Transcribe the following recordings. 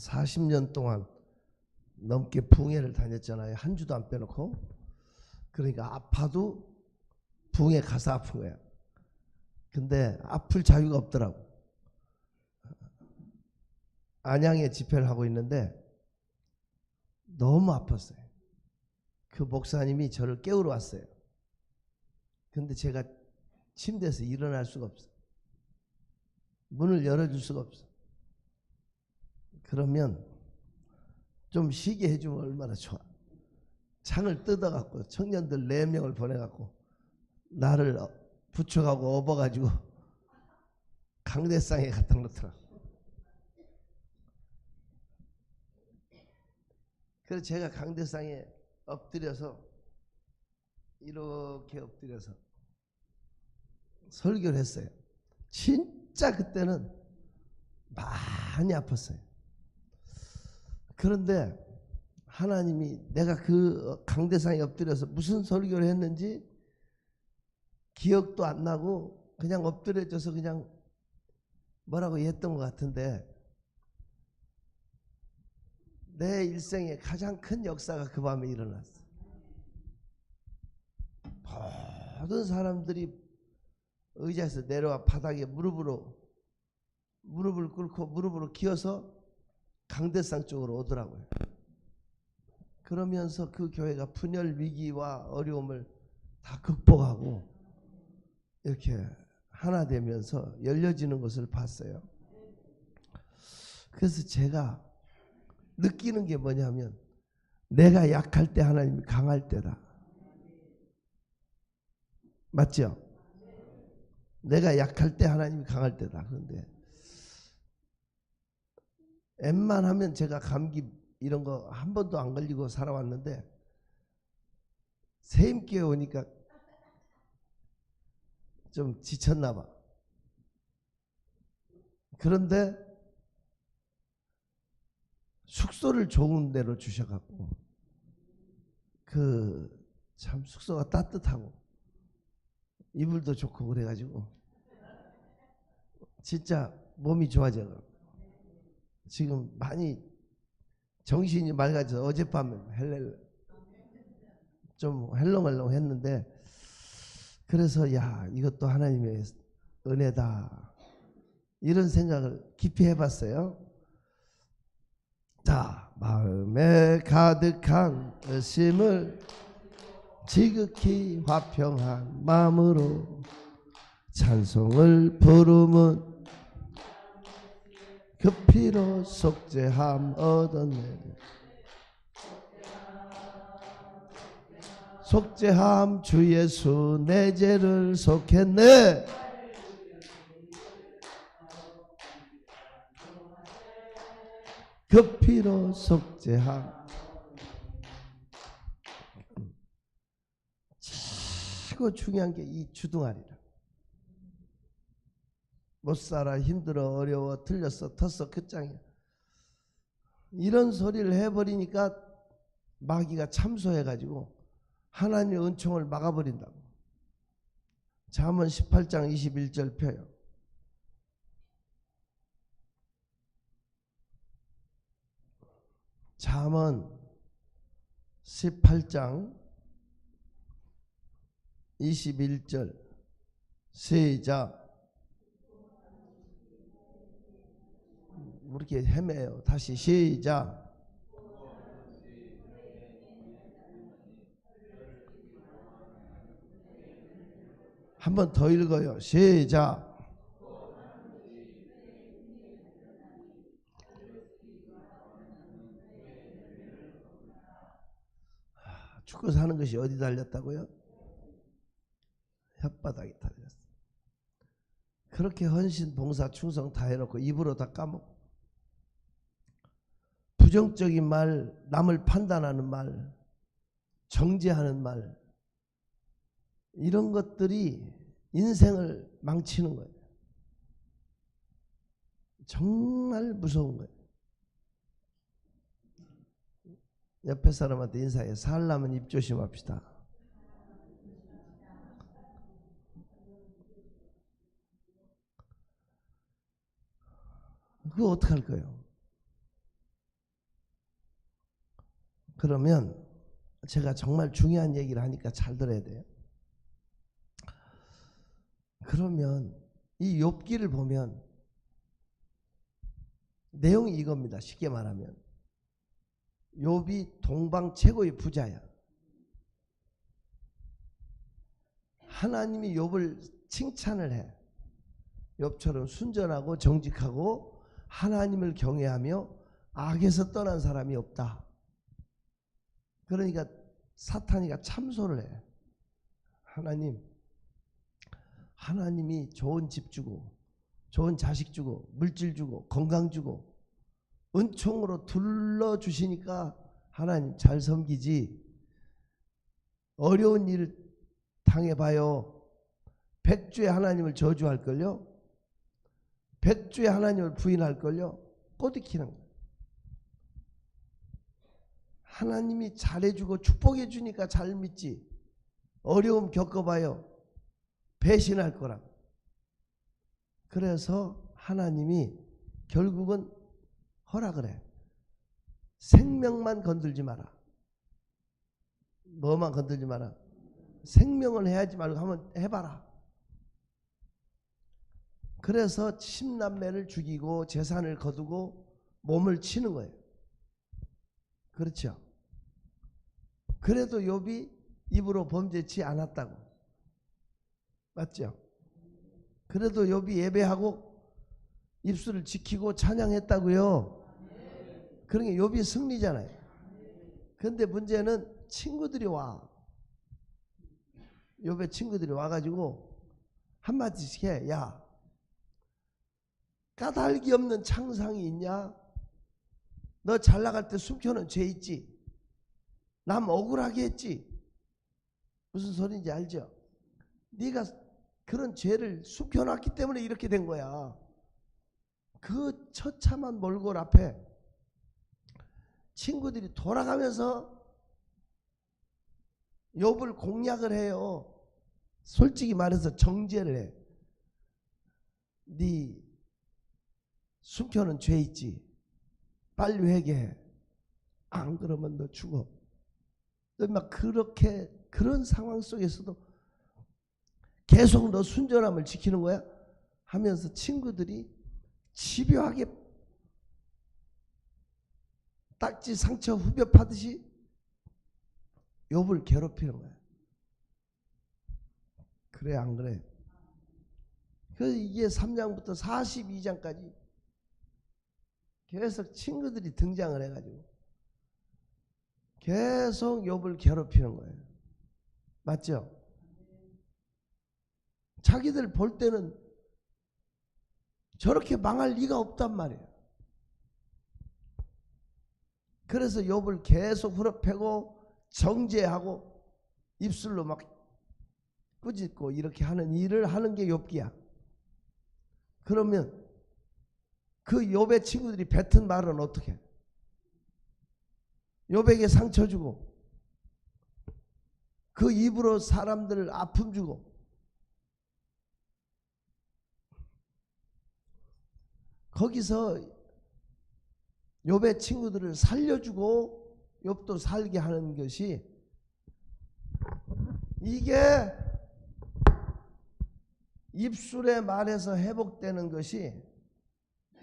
40년 동안 넘게 붕해를 다녔잖아요. 한 주도 안 빼놓고. 그러니까 아파도 붕해 가서 아픈 거야. 근데 아플 자유가 없더라고. 안양에 집회를 하고 있는데 너무 아팠어요. 그 목사님이 저를 깨우러 왔어요. 근데 제가 침대에서 일어날 수가 없어. 문을 열어줄 수가 없어. 그러면 좀 쉬게 해주면 얼마나 좋아. 창을 뜯어갖고 청년들 4명을 보내갖고 나를 붙여가고 업어가지고 강대상에 갖다 놓더라. 그래서 제가 강대상에 엎드려서 이렇게 엎드려서 설교를 했어요. 진짜 그때는 많이 아팠어요. 그런데 하나님이 내가 그 강대상에 엎드려서 무슨 설교를 했는지 기억도 안 나고 그냥 엎드려져서 그냥 뭐라고 했던 것 같은데 내 일생에 가장 큰 역사가 그 밤에 일어났어. 모든 사람들이 의자에서 내려와 바닥에 무릎을 꿇고 무릎으로 기어서 강대상 쪽으로 오더라고요. 그러면서 그 교회가 분열 위기와 어려움을 다 극복하고 이렇게 하나 되면서 열려지는 것을 봤어요. 그래서 제가 느끼는 게 뭐냐면 내가 약할 때 하나님이 강할 때다. 맞죠? 내가 약할 때 하나님이 강할 때다. 그런데 웬만하면 제가 감기 이런 거 한 번도 안 걸리고 살아왔는데 새임교회 오니까 좀 지쳤나 봐. 그런데 숙소를 좋은 데로 주셔갖고 그 참 숙소가 따뜻하고 이불도 좋고 그래가지고 진짜 몸이 좋아져. 지금 많이 정신이 맑아져서 어젯밤에 좀 헬렁헬렁 했는데 그래서 야 이것도 하나님의 은혜다 이런 생각을 깊이 해봤어요. 자, 마음에 가득한 의심을 지극히 화평한 마음으로 찬송을 부르면 그 피로 속죄함 얻었네. 속죄함 주 예수 내 죄를 속했네. 그 피로 속죄함. 최고 중요한 게 이 주둥아리라. 못살아 힘들어 어려워 틀렸어 텄어 끝장이야. 이런 소리를 해버리니까 마귀가 참소해가지고 하나님의 은총을 막아버린다고. 잠언 18장 21절 펴요. 잠언 18장 21절 시작. 이렇게 헤매요. 다시 시작. 한 번 더 읽어요. 시작. 죽고 사는 것이 어디 달렸다고요? 혓바닥에 달렸어. 그렇게 헌신, 봉사, 충성 다 해놓고 입으로 다 까먹고 부정적인 말, 남을 판단하는 말, 정죄하는 말 이런 것들이 인생을 망치는 거예요. 정말 무서운 거예요. 옆에 사람한테 인사해. 살려면 입 조심합시다. 그거 어떡할 거예요? 그러면 제가 정말 중요한 얘기를 하니까 잘 들어야 돼요. 그러면 이 욥기를 보면 내용이 이겁니다. 쉽게 말하면 욥이 동방 최고의 부자야. 하나님이 욥을 칭찬을 해. 욥처럼 순전하고 정직하고 하나님을 경외하며 악에서 떠난 사람이 없다. 그러니까 사탄이가 참소를 해. 하나님이 좋은 집 주고 좋은 자식 주고 물질 주고 건강 주고 은총으로 둘러주시니까 하나님 잘 섬기지. 어려운 일 당해봐요. 백주에 하나님을 저주할걸요. 백주에 하나님을 부인할걸요. 꼬드키는 거예요. 하나님이 잘해주고 축복해주니까 잘 믿지. 어려움 겪어봐요. 배신할 거라고. 그래서 하나님이 결국은 허락을 해. 생명만 건들지 마라. 뭐만 건들지 마라. 생명을 해야지 말고 한번 해봐라. 그래서 10남매를 죽이고 재산을 거두고 몸을 치는 거예요. 그렇죠? 그래도 욥이 입으로 범죄치 않았다고. 맞죠? 그래도 욥이 예배하고 입술을 지키고 찬양했다고요. 그러니까 욥이 승리잖아요. 그런데 문제는 친구들이 와. 욥의 친구들이 와가지고 한마디씩 해. 야, 까닭이 없는 창상이 있냐? 너 잘 나갈 때 숨겨놓은 죄 있지? 남 억울하게 했지? 무슨 소리인지 알죠? 네가 그런 죄를 숨겨놨기 때문에 이렇게 된 거야. 그 처참한 몰골 앞에 친구들이 돌아가면서 욥을 공략을 해요. 솔직히 말해서 정죄를 해. 네 숨겨놓은 죄 있지? 빨리 회개해. 안 그러면 너 죽어. 막 그렇게 그런 상황 속에서도 계속 너 순전함을 지키는 거야? 하면서 친구들이 집요하게 딱지 상처 후벼 파듯이 욥을 괴롭히는 거야. 그래 안 그래? 그래서 이게 3장부터 42장까지 계속 친구들이 등장을 해가지고 계속 욥을 괴롭히는 거예요. 맞죠? 자기들 볼 때는 저렇게 망할 리가 없단 말이에요. 그래서 욥을 계속 후려패고 정죄하고 입술로 막 꾸짖고 이렇게 하는 일을 하는 게 욥기야. 그러면 그 욥의 친구들이 뱉은 말은 어떻게? 욥에게 상처 주고 그 입으로 사람들을 아픔 주고 거기서 욥의 친구들을 살려주고 욥도 살게 하는 것이 이게 입술의 말에서 회복되는 것이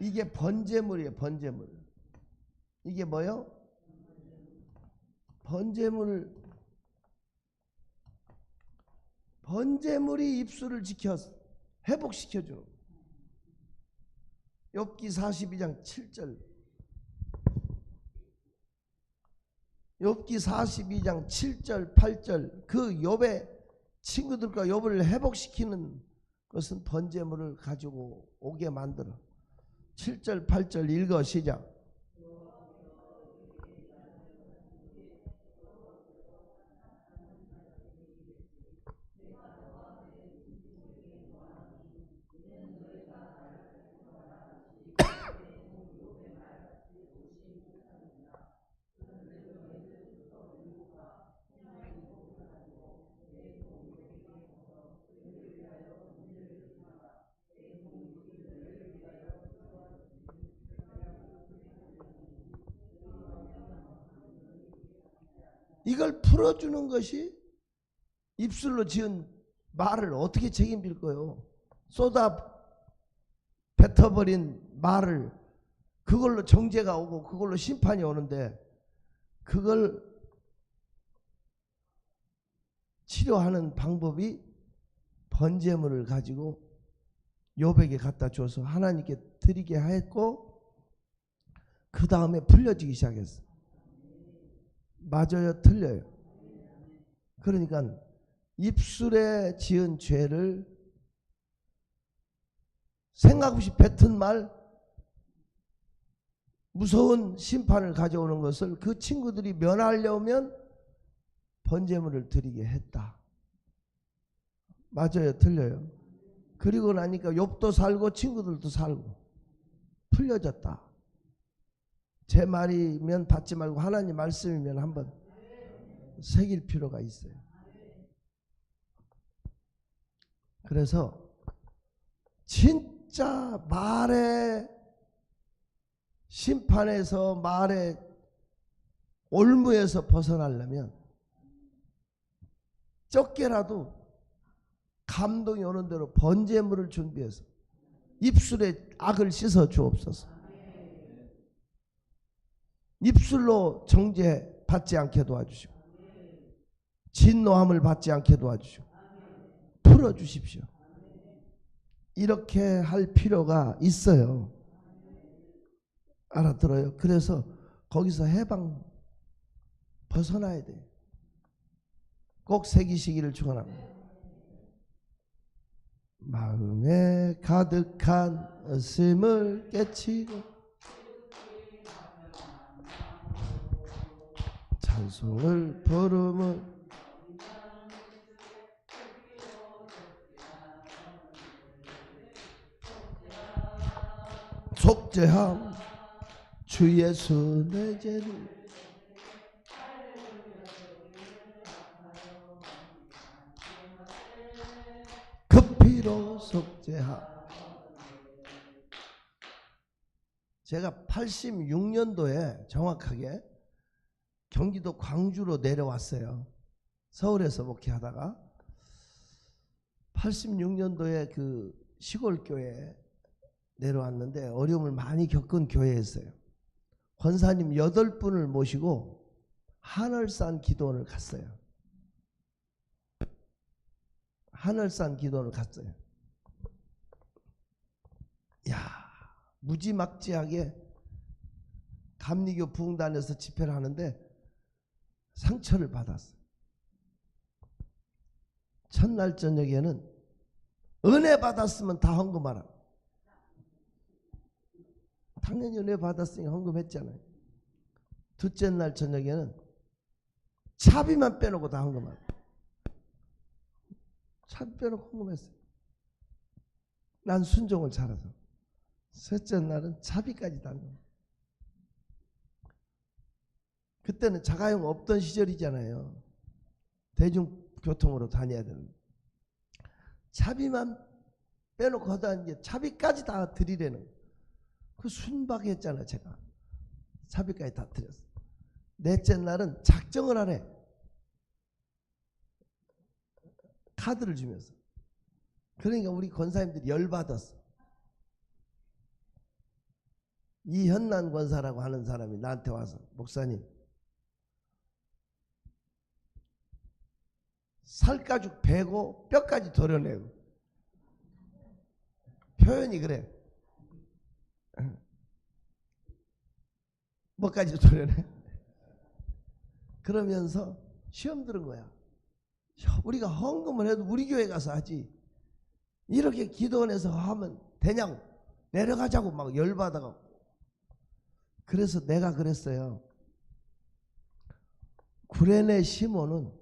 이게 번제물이에요. 번제물. 이게 뭐요? 번제물이 입술을 지켜서 회복시켜주는 거예요. 욥기 42장 7절. 욥기 42장 7절 8절 그 욥의 친구들과 욥을 회복시키는 것은 번제물을 가지고 오게 만들어. 7절 8절 읽어 시작. 이걸 풀어주는 것이 입술로 지은 말을 어떻게 책임질 거예요? 쏟아 뱉어버린 말을 그걸로 정죄가 오고 그걸로 심판이 오는데 그걸 치료하는 방법이 번제물을 가지고 욥에게 갖다 줘서 하나님께 드리게 했고 그 다음에 풀려지기 시작했어. 맞아요? 틀려요? 그러니까 입술에 지은 죄를 생각 없이 뱉은 말, 무서운 심판을 가져오는 것을 그 친구들이 면하려면 번제물을 드리게 했다. 맞아요? 틀려요? 그리고 나니까 욥도 살고 친구들도 살고 풀려졌다. 제 말이면 받지 말고 하나님 말씀이면 한번 새길 필요가 있어요. 그래서 진짜 말의 심판에서 말의 올무에서 벗어나려면 적게라도 감동이 오는 대로 번제물을 준비해서 입술에 악을 씻어 주옵소서. 입술로 정죄 받지 않게 도와주시고 진노함을 받지 않게 도와주시고 풀어주십시오. 이렇게 할 필요가 있어요. 알아들어요? 그래서 거기서 해방 벗어나야 돼요. 꼭 새기시기를 축원합니다. 마음에 가득한 의심을 깨치고 찬송을 부르면 속죄함 주 예수 내 죄를 그 피로 속죄함. 제가 86년도에 정확하게 경기도 광주로 내려왔어요. 서울에서 목회하다가 86년도에 그 시골 교회에 내려왔는데 어려움을 많이 겪은 교회였어요. 권사님 8분을 모시고 하늘산 기도원을 갔어요. 하늘산 기도원을 갔어요. 야, 무지막지하게 감리교 부흥단에서 집회를 하는데 상처를 받았어요. 첫날 저녁에는 은혜 받았으면 다 헌금하라. 당연히 은혜 받았으니까 헌금했잖아요. 둘째 날 저녁에는 차비만 빼놓고 다 헌금하라. 차비 빼놓고 헌금했어요. 난 순종을 잘해서. 셋째 날은 차비까지 다 헌금. 그때는 자가용 없던 시절이잖아요. 대중교통으로 다녀야 되는데 차비만 빼놓고 하다 이제 차비까지 다 드리려는 그 순박했잖아요. 제가 차비까지 다 드렸어요. 넷째 날은 작정을 하래. 카드를 주면서. 그러니까 우리 권사님들이 열받았어. 이현난 권사라고 하는 사람이 나한테 와서 목사님 살가죽 베고 뼈까지 도려내고 표현이 그래. 뭐까지 도려내? 그러면서 시험 들은 거야. 우리가 헌금을 해도 우리 교회 가서 하지. 이렇게 기도원에서 하면 되냐고. 내려가자고 막 열받아가고. 그래서 내가 그랬어요. 구레네 시몬은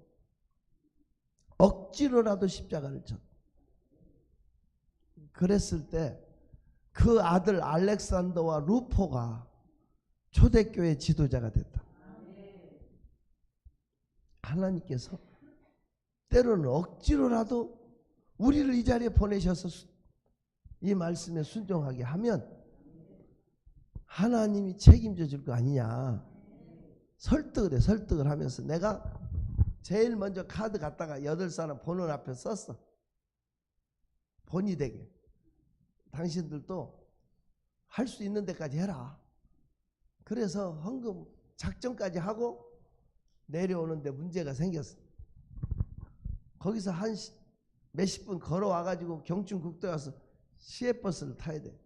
억지로라도 십자가를 쳤. 그랬을 때 그 아들 알렉산더와 루포가 초대교회 지도자가 됐다. 하나님께서 때로는 억지로라도 우리를 이 자리에 보내셔서 이 말씀에 순종하게 하면 하나님이 책임져 줄 거 아니냐. 설득을 하면서 내가 제일 먼저 카드 갖다가 8사람 보는 앞에 썼어. 본이 되게. 당신들도 할 수 있는 데까지 해라. 그래서 헌금 작정까지 하고 내려오는데 문제가 생겼어. 거기서 한 몇십 분 걸어와가지고 경춘국도에 와서 시외버스를 타야 돼.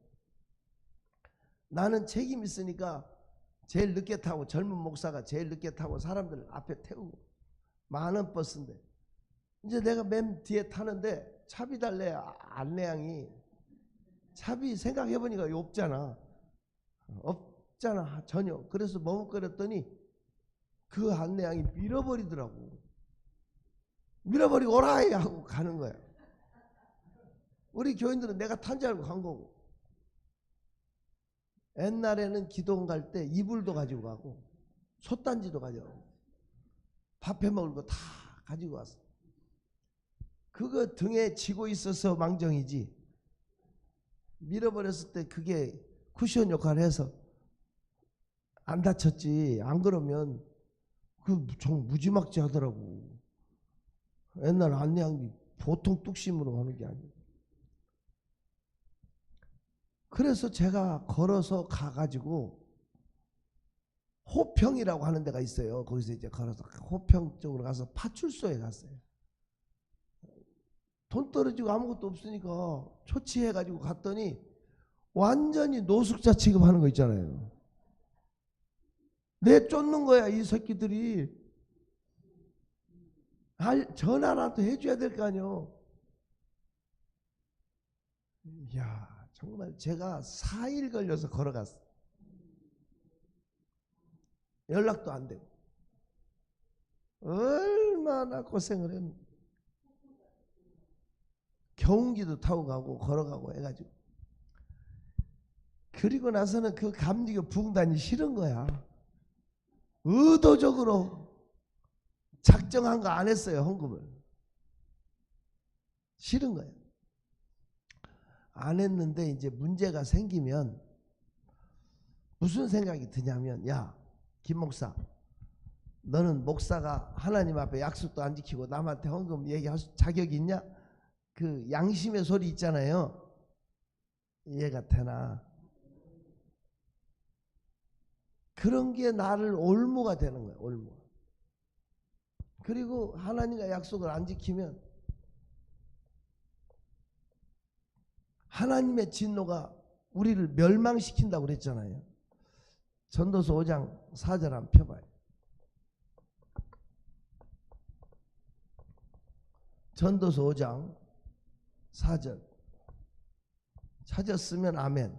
나는 책임 있으니까 제일 늦게 타고, 젊은 목사가 제일 늦게 타고 사람들 앞에 태우고, 많은 버스인데 이제 내가 맨 뒤에 타는데 차비 달래 안내양이, 차비 생각해보니까 없잖아. 없잖아 전혀. 그래서 머뭇거렸더니 그 안내양이 밀어버리더라고. 밀어버리고 오라이 하고 가는 거야. 우리 교인들은 내가 탄 줄 알고 간 거고. 옛날에는 기도원 갈 때 이불도 가지고 가고 솥단지도 가져가고 밥 해먹을 거 다 가지고 왔어. 그거 등에 지고 있어서 망정이지, 밀어버렸을 때 그게 쿠션 역할을 해서 안 다쳤지. 안 그러면 그 정 무지막지 하더라고. 옛날 안내양이 보통 뚝심으로 하는 게 아니에요. 그래서 제가 걸어서 가가지고 호평이라고 하는 데가 있어요. 거기서 이제 걸어서 호평 쪽으로 가서 파출소에 갔어요. 돈 떨어지고 아무것도 없으니까 초치해가지고 갔더니 완전히 노숙자 취급하는 거 있잖아요. 내 쫓는 거야 이 새끼들이. 전화라도 해줘야 될 거 아니요. 이야, 정말 제가 4일 걸려서 걸어갔어. 연락도 안 되고. 얼마나 고생을 했는데. 경운기도 타고 가고 걸어가고 해가지고. 그리고 나서는 그 감리교 부흥단이 싫은 거야. 의도적으로 작정한 거 안 했어요. 헌금을. 싫은 거예요. 안 했는데 이제 문제가 생기면 무슨 생각이 드냐면, 야, 김 목사, 너는 목사가 하나님 앞에 약속도 안 지키고 남한테 헌금 얘기할 자격이 있냐? 그 양심의 소리 있잖아요. 이해가 되나? 그런 게 나를 올무가 되는 거예요. 올무. 그리고 하나님과 약속을 안 지키면 하나님의 진노가 우리를 멸망시킨다고 그랬잖아요. 전도서 5장 4절 한번 펴봐요. 전도서 5장 4절. 찾았으면 아멘.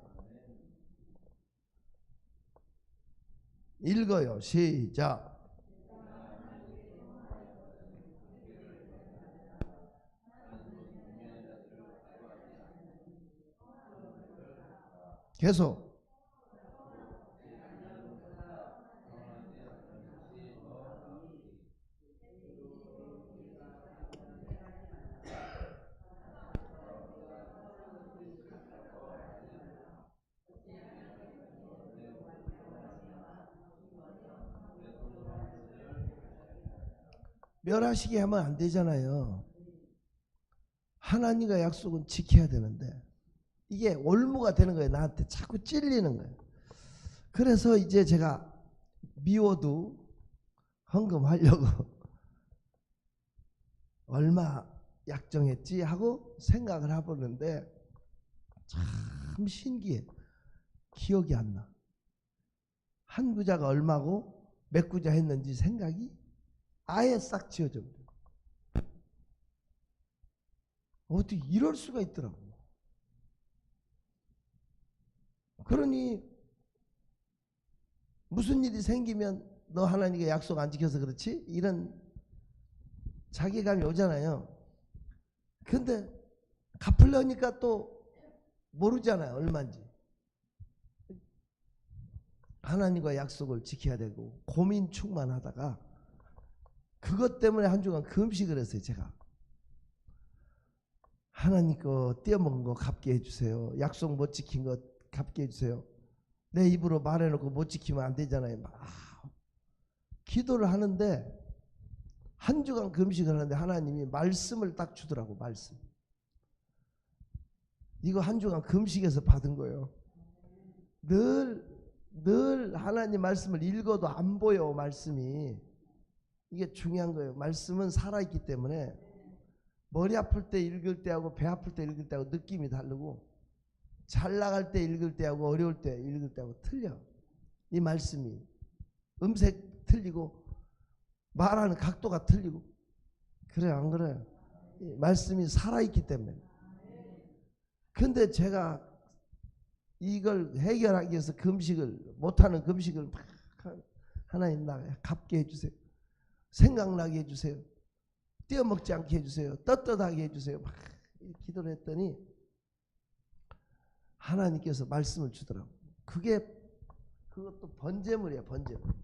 읽어요. 시작. 계속. 멸하시게 하면 안 되잖아요. 하나님과 약속은 지켜야 되는데 이게 올무가 되는 거예요. 나한테 자꾸 찔리는 거예요. 그래서 이제 제가 미워도 헌금하려고 얼마 약정했지 하고 생각을 해보는데 참 신기해. 기억이 안 나. 한 구자가 얼마고 몇 구자 했는지 생각이 아예 싹 지워져 버려요. 어떻게 이럴 수가 있더라고. 그러니 무슨 일이 생기면 너 하나님께 약속 안 지켜서 그렇지? 이런 자괴감이 오잖아요. 근데 갚으려니까 또 모르잖아요. 얼마인지. 하나님과 약속을 지켜야 되고 고민 충만하다가 그것 때문에 한 주간 금식을 했어요. 제가. 하나님 거 떼어먹은 거 갚게 해주세요. 약속 못 지킨 거 갚게 해주세요. 내 입으로 말해놓고 못 지키면 안 되잖아요. 기도를 하는데 한 주간 금식을 하는데 하나님이 말씀을 딱 주더라고. 말씀. 이거 한 주간 금식에서 받은 거예요. 늘 하나님 말씀을 읽어도 안 보여. 말씀이. 이게 중요한 거예요. 말씀은 살아있기 때문에 머리 아플 때 읽을 때하고 배 아플 때 읽을 때하고 느낌이 다르고 잘 나갈 때 읽을 때하고 어려울 때 읽을 때하고 틀려. 이 말씀이 음색 틀리고 말하는 각도가 틀리고 그래요 안 그래요? 말씀이 살아있기 때문에. 근데 제가 이걸 해결하기 위해서 금식을 못하는 금식을 막 하나님 나 갚게 해주세요. 생각나게 해주세요. 떼어먹지 않게 해주세요. 떳떳하게 해주세요. 막 기도를 했더니 하나님께서 말씀을 주더라고. 그것도 번제물이에요. 번제물.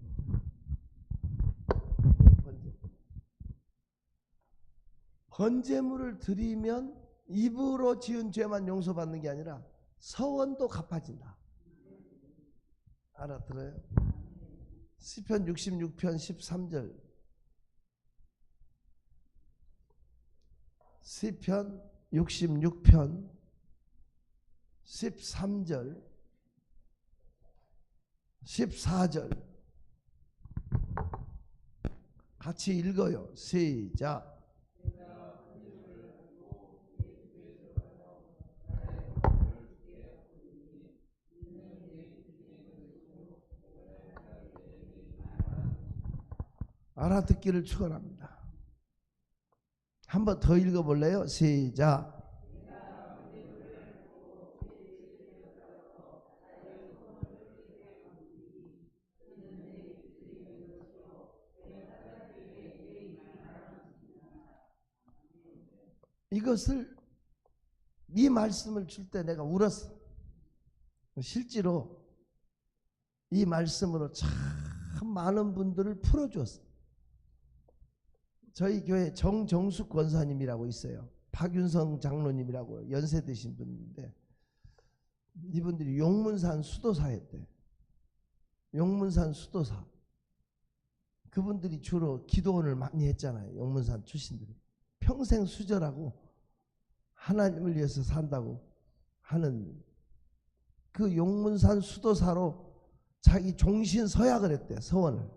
번제물을 드리면 입으로 지은 죄만 용서받는 게 아니라 서원도 갚아진다. 알아들어요? 시편 66편 13절. 시편 66편 13절 14절 같이 읽어요. 시작. 알아듣기를 축원합니다. 한 번 더 읽어볼래요? 시작. 이 말씀을 줄 때 내가 울었어. 실제로 이 말씀으로 참 많은 분들을 풀어주었어. 저희 교회 정정숙 권사님이라고 있어요. 박윤성 장로님이라고 연세 드신 분인데 이분들이 용문산 수도사였대. 용문산 수도사. 그분들이 주로 기도원을 많이 했잖아요. 용문산 출신들이. 평생 수절하고 하나님을 위해서 산다고 하는 그 용문산 수도사로 자기 종신 서약을 했대. 서원을.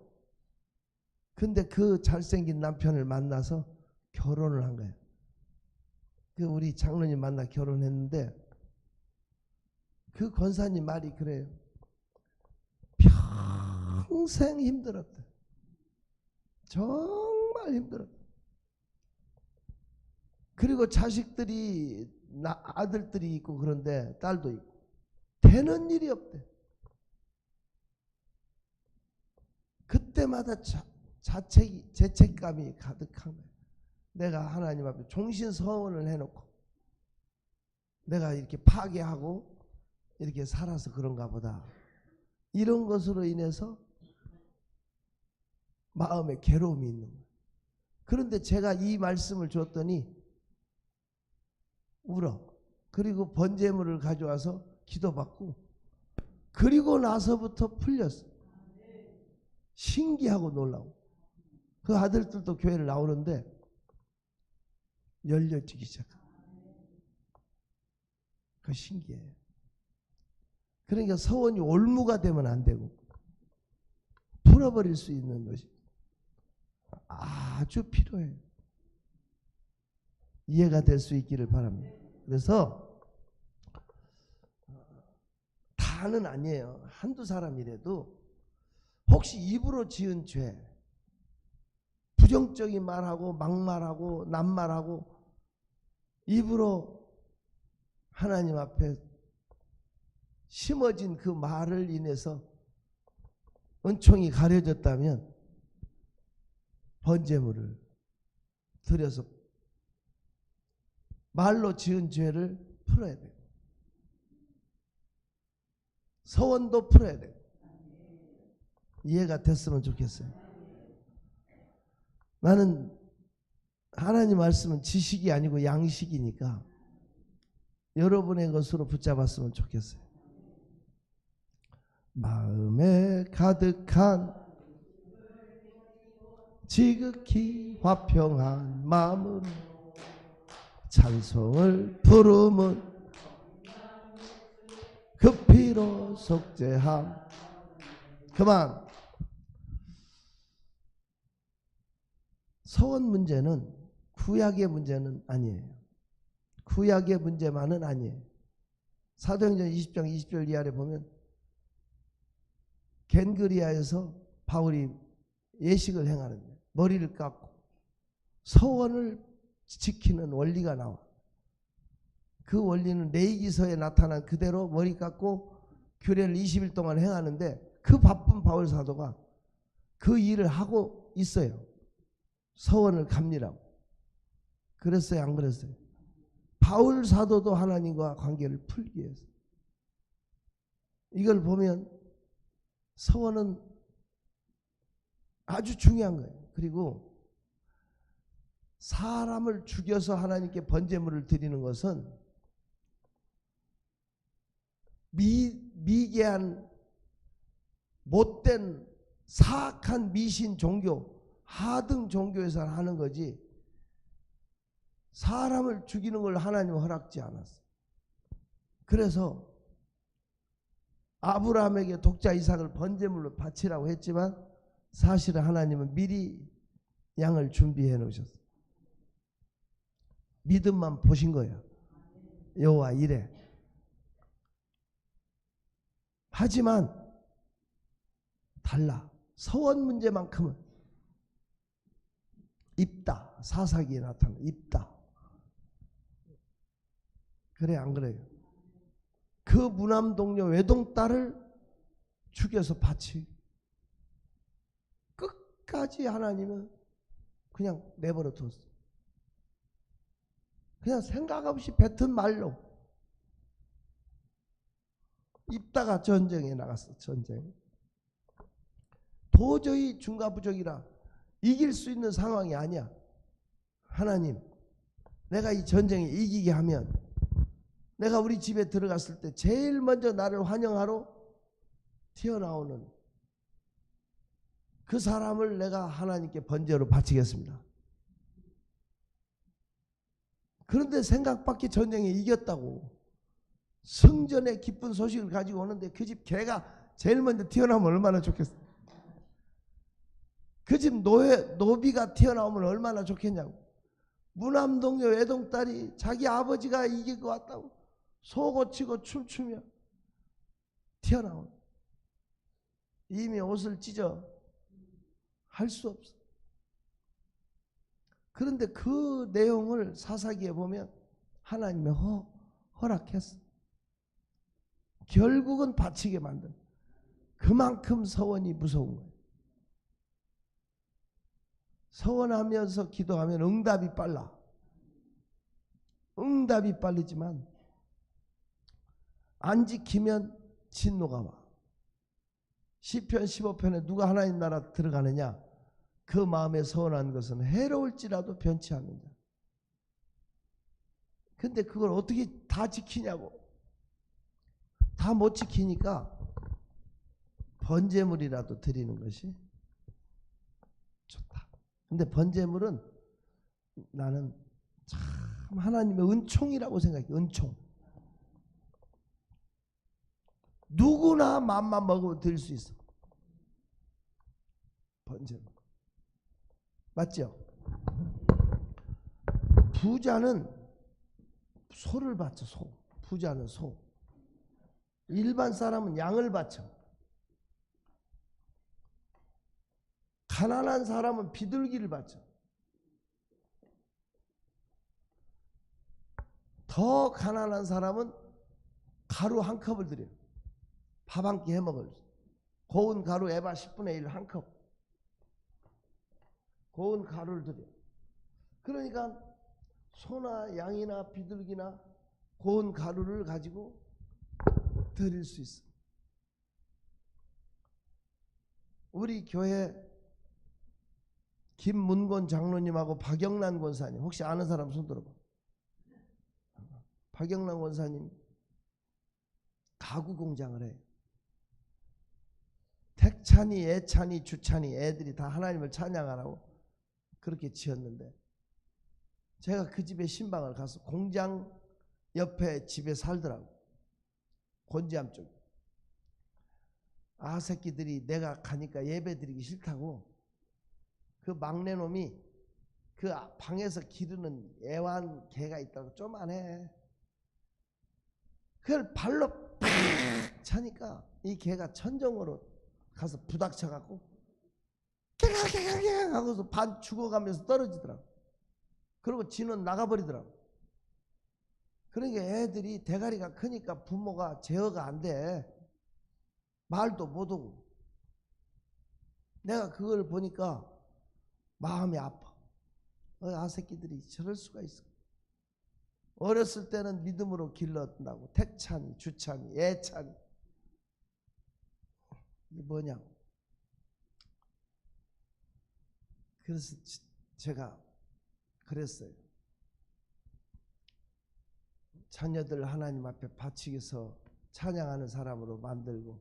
근데 그 잘생긴 남편을 만나서 결혼을 한 거예요. 그 우리 장로님 만나 결혼했는데 그 권사님 말이 그래요. 평생 힘들었대. 정말 힘들었대. 그리고 자식들이 아들들이 있고 그런데 딸도 있고 되는 일이 없대. 그때마다 죄책감이 가득한 거예요. 내가 하나님 앞에 종신서원을 해놓고 내가 이렇게 파괴하고 이렇게 살아서 그런가 보다. 이런 것으로 인해서 마음에 괴로움이 있는 거예요. 그런데 제가 이 말씀을 줬더니 울어. 그리고 번제물을 가져와서 기도받고 그리고 나서부터 풀렸어. 신기하고 놀라고. 그 아들들도 교회를 나오는데 열려지기 시작합니다. 그 신기해요. 그러니까 서원이 올무가 되면 안 되고 풀어버릴 수 있는 것이 아주 필요해요. 이해가 될 수 있기를 바랍니다. 그래서 다는 아니에요. 한두 사람이라도 혹시 입으로 지은 죄, 부정적인 말하고 막말하고 낱말하고 입으로 하나님 앞에 심어진 그 말을 인해서 은총이 가려졌다면 번제물을 드려서 말로 지은 죄를 풀어야 돼요. 서원도 풀어야 돼요. 이해가 됐으면 좋겠어요. 나는 하나님 말씀은 지식이 아니고 양식이니까 여러분의 것으로 붙잡았으면 좋겠어요. 마음에 가득한 지극히 화평한 마음으로 찬송을 부르면 그 피로 속죄함. 그만. 서원 문제는 구약의 문제는 아니에요. 구약의 문제만은 아니에요. 사도행전 20장 20절 이하에 보면 겐그리아에서 바울이 예식을 행하는데 머리를 깎고 서원을 지키는 원리가 나와. 그 원리는 레위기서에 나타난 그대로 머리 깎고 규례를 20일 동안 행하는데 그 바쁜 바울 사도가 그 일을 하고 있어요. 서원을 감리라고. 그랬어요, 안 그랬어요? 바울 사도도 하나님과 관계를 풀기 위해서. 이걸 보면 서원은 아주 중요한 거예요. 그리고 사람을 죽여서 하나님께 번제물을 드리는 것은 미개한 못된 사악한 미신 종교, 하등 종교에서 하는 거지 사람을 죽이는 걸 하나님은 허락지 않았어요. 그래서 아브라함에게 독자 이삭을 번제물로 바치라고 했지만 사실은 하나님은 미리 양을 준비해 놓으셨어요. 믿음만 보신 거예요. 여호와 이래. 하지만 달라. 서원 문제만큼은 입다. 사사기에 나타나 입다. 그래 안 그래요? 그 무남 동료 외동딸을 죽여서 바치. 끝까지 하나님은 그냥 내버려 두었어요. 그냥 생각 없이 뱉은 말로 입다가 전쟁에 나갔어. 전쟁. 도저히 중과부족이라 이길 수 있는 상황이 아니야. 하나님, 내가 이 전쟁에 이기게 하면 내가 우리 집에 들어갔을 때 제일 먼저 나를 환영하러 튀어나오는 그 사람을 내가 하나님께 번제로 바치겠습니다. 그런데 생각 밖의 전쟁에 이겼다고 성전의 기쁜 소식을 가지고 오는데 그 집 개가 제일 먼저 튀어나오면 얼마나 좋겠어. 그 집 노비가 튀어나오면 얼마나 좋겠냐고. 무남동료 외동딸이 자기 아버지가 이길 것 같다고 속옷치고 춤추며 튀어나온. 이미 옷을 찢어 할 수 없어. 그런데 그 내용을 사사기에 보면 하나님이 허락했어. 결국은 바치게 만든. 그만큼 서원이 무서운 거예요. 서원하면서 기도하면 응답이 빨라. 응답이 빠르지만 안 지키면 진노가 와. 시편 15편에 누가 하나님 나라 들어가느냐? 그 마음에 서원한 것은 해로울지라도 변치 않는다. 근데 그걸 어떻게 다 지키냐고. 다 못 지키니까 번제물이라도 드리는 것이 좋다. 근데 번제물은 나는 참 하나님의 은총이라고 생각해. 은총. 누구나 맘만 먹으면 드릴 수 있어. 번제물. 맞죠? 부자는 소를 바쳐. 소. 부자는 소. 일반 사람은 양을 바쳐. 가난한 사람은 비둘기를 바쳐. 더 가난한 사람은 가루 한 컵을 드려. 밥 한 끼 해먹을. 고운 가루 에바 10분의 1 한 컵. 고운 가루를 드려. 그러니까 소나 양이나 비둘기나 고운 가루를 가지고 드릴 수 있어. 우리 교회 김문곤 장로님하고 박영란 권사님, 혹시 아는 사람 손 들어봐. 박영란 권사님 가구 공장을 해. 택찬이, 애찬이, 주찬이 애들이 다 하나님을 찬양하라고 그렇게 지었는데 제가 그 집에 신방을 가서 공장 옆에 집에 살더라고. 곤지암 쪽. 새끼들이 내가 가니까 예배 드리기 싫다고 그 막내 놈이 그 방에서 기르는 애완 개가 있다고 쪼만해. 그걸 발로 팍 차니까 이 개가 천정으로 가서 부닥쳐갖고 갱갱갱갱 하고서 반 죽어가면서 떨어지더라고. 그리고 지는 나가버리더라고. 그러니까 애들이 대가리가 크니까 부모가 제어가 안 돼. 말도 못하고. 내가 그걸 보니까 마음이 아파. 새끼들이 저럴 수가 있어. 어렸을 때는 믿음으로 길렀다고. 택찬이, 주찬이, 애찬이. 이게 뭐냐고. 그래서 제가 그랬어요. 자녀들 하나님 앞에 바치기 위해서 찬양하는 사람으로 만들고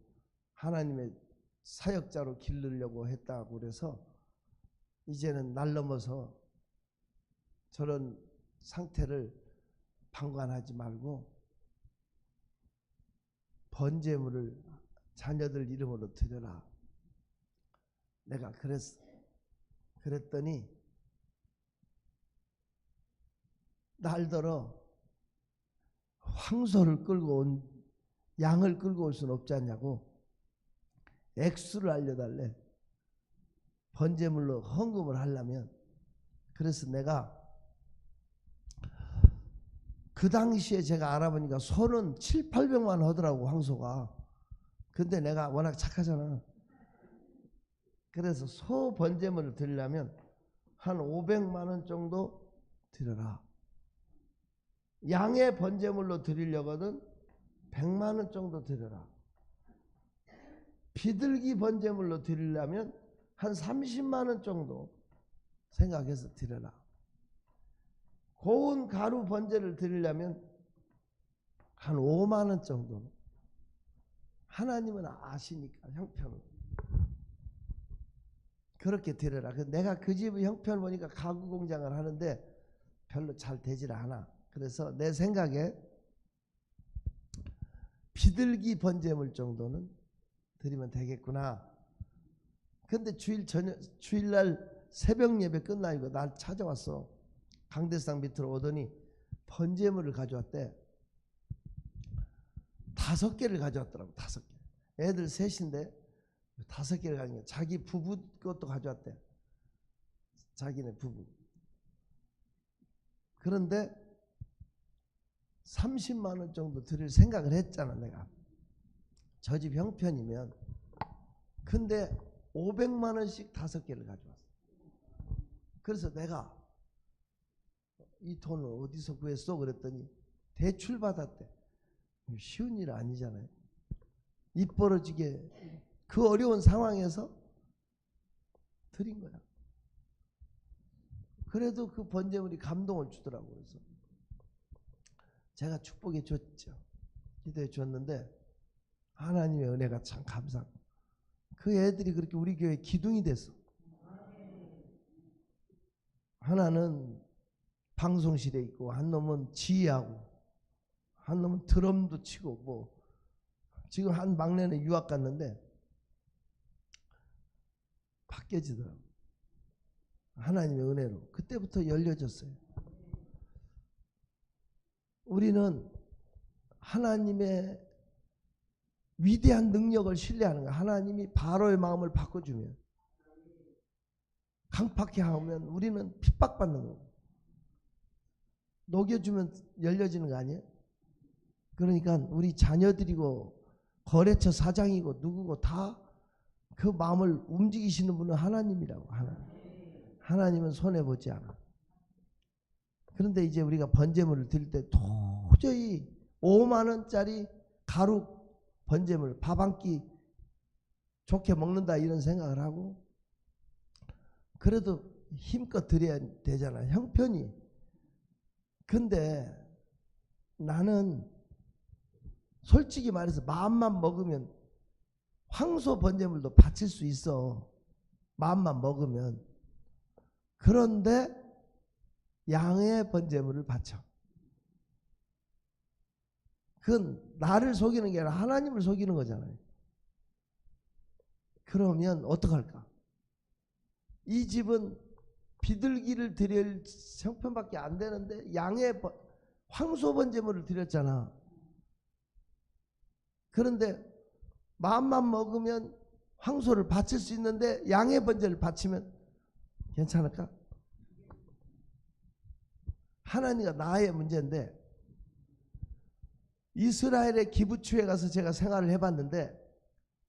하나님의 사역자로 기르려고 했다고 그래서 이제는 날 넘어서 저런 상태를 방관하지 말고 번제물을 자녀들 이름으로 드려라. 내가 그랬어. 그랬더니 날더러 황소를 끌고 온 양을 끌고 올 수는 없지 않냐고 액수를 알려달래. 번제물로 헌금을 하려면. 그래서 내가 그 당시에 제가 알아보니까 소는 700~800만 하더라고 황소가. 근데 내가 워낙 착하잖아. 그래서 소 번제물을 드리려면 한 500만 원 정도 드려라. 양의 번제물로 드리려거든 100만 원 정도 드려라. 비둘기 번제물로 드리려면 한 30만 원 정도 생각해서 드려라. 고운 가루 번제를 드리려면 한 5만 원 정도. 하나님은 아시니까 형편을 그렇게 드려라. 내가 그 집의 형편을 보니까 가구 공장을 하는데 별로 잘 되질 않아. 그래서 내 생각에 비둘기 번제물 정도는 드리면 되겠구나. 근데 주일날 새벽 예배 끝나고 날 찾아왔어. 강대상 밑으로 오더니 번제물을 가져왔대. 5개를 가져왔더라고. 5개. 애들 셋인데 5개를 가진 거야. 자기 부부 것도 가져왔대. 자기네 부부. 그런데 30만 원 정도 드릴 생각을 했잖아 내가. 저 집 형편이면. 근데 500만 원씩 5개를 가져왔어. 그래서 내가 이 돈을 어디서 구했어? 그랬더니 대출 받았대. 쉬운 일 아니잖아요. 입 벌어지게 그 어려운 상황에서 드린 거야. 그래도 그 번제물이 감동을 주더라고요. 그래서 제가 축복해 줬죠. 기도해 줬는데 하나님의 은혜가 참 감사하고 그 애들이 그렇게 우리 교회 기둥이 됐어. 하나는 방송실에 있고 한 놈은 지휘하고 한 놈은 드럼도 치고 뭐 지금 한 막내는 유학 갔는데 바뀌어지더라고. 하나님의 은혜로 그때부터 열려졌어요. 우리는 하나님의 위대한 능력을 신뢰하는 거야. 하나님이 바로의 마음을 바꿔주면 강팍해 하면 우리는 핍박받는 거고 녹여주면 열려지는 거 아니에요? 그러니까 우리 자녀들이고 거래처 사장이고 누구고 다 그 마음을 움직이시는 분은 하나님이라고. 하나님은 손해보지 않아. 그런데 이제 우리가 번제물을 드릴 때 도저히 5만 원짜리 가루 번제물 밥 한 끼 좋게 먹는다 이런 생각을 하고 그래도 힘껏 드려야 되잖아 형편이. 근데 나는 솔직히 말해서 마음만 먹으면 황소 번제물도 바칠 수 있어. 마음만 먹으면. 그런데 양의 번제물을 바쳐. 그건 나를 속이는 게 아니라 하나님을 속이는 거잖아요. 그러면 어떡할까? 이 집은 비둘기를 드릴 형편밖에 안 되는데 양의 황소 번제물을 드렸잖아. 그런데 마음만 먹으면 황소를 바칠 수 있는데 양의 번제를 바치면 괜찮을까? 하나님과 나의 문제인데, 이스라엘의 기브추에 가서 제가 생활을 해봤는데,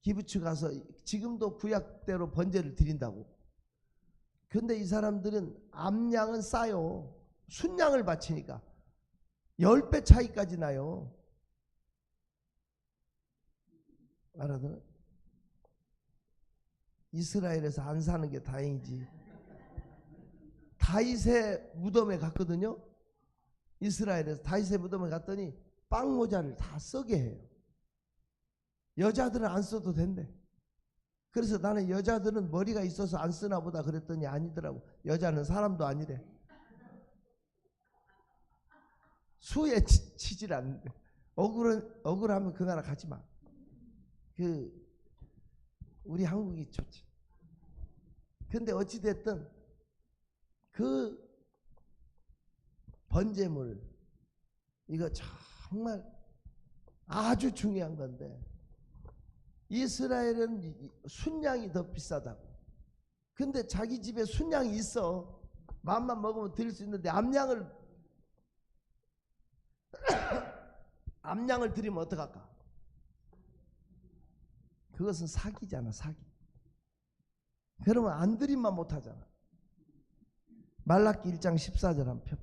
기브추 가서 지금도 구약대로 번제를 드린다고. 근데 이 사람들은 암양은 싸요. 순양을 바치니까 10배 차이까지 나요. 알아들어? 이스라엘에서 안 사는 게 다행이지. 다윗의 무덤에 갔거든요. 이스라엘에서 다윗의 무덤에 갔더니 빵 모자를 다 써게 해요. 여자들은 안 써도 된대. 그래서 나는 여자들은 머리가 있어서 안 쓰나 보다 그랬더니 아니더라고. 여자는 사람도 아니래. 수에 치질 않는데. 억울하면 그 나라 가지 마. 우리 한국이 좋지. 근데 어찌됐든 그 번제물, 이거 정말 아주 중요한 건데, 이스라엘은 순양이 더 비싸다고. 근데 자기 집에 순양이 있어. 마음만 먹으면 드릴 수 있는데 암양을 드리면 어떡할까? 그것은 사기잖아, 사기. 그러면 안 드림만 못하잖아. 말라기 1장 14절 한번 펴.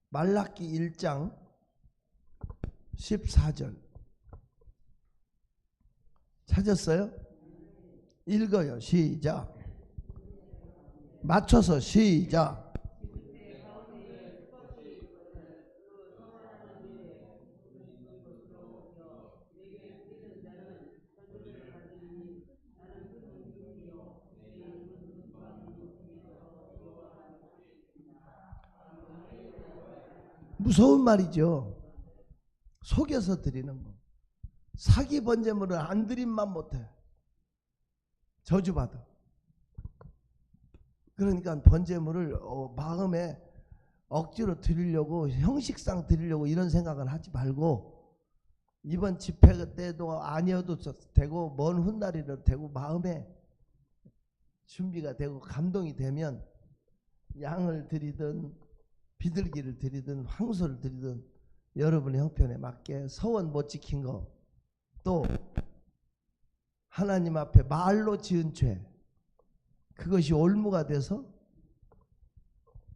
말라기 1장 14절 찾았어요? 읽어요. 시작. 맞춰서 시작. 무서운 말이죠. 속여서 드리는 거. 사기 번제물은 안 드림만 못해. 저주받아. 그러니까 번제물을 마음에 억지로 드리려고, 형식상 드리려고 이런 생각은 하지 말고, 이번 집회 때도 아니어도 되고 먼 훗날이라도 되고 마음에 준비가 되고 감동이 되면 양을 드리든 비둘기를 드리든 황소를 드리든 여러분의 형편에 맞게, 서원 못 지킨 거, 또 하나님 앞에 말로 지은 죄, 그것이 올무가 돼서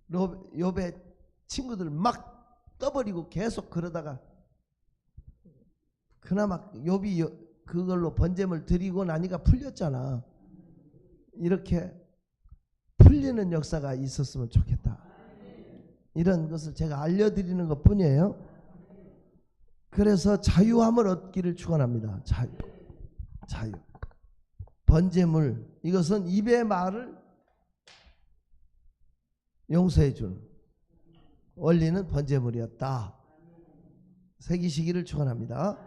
욥의 친구들 막 떠버리고 계속 그러다가 그나마 욥이 그걸로 번제물 드리고 나니까 풀렸잖아. 이렇게 풀리는 역사가 있었으면 좋겠다. 이런 것을 제가 알려드리는 것 뿐이에요. 그래서 자유함을 얻기를 축원합니다. 자유. 번제물, 이것은 입의 말을 용서해 주는 원리는 번제물이었다. 새기시기를 축원합니다.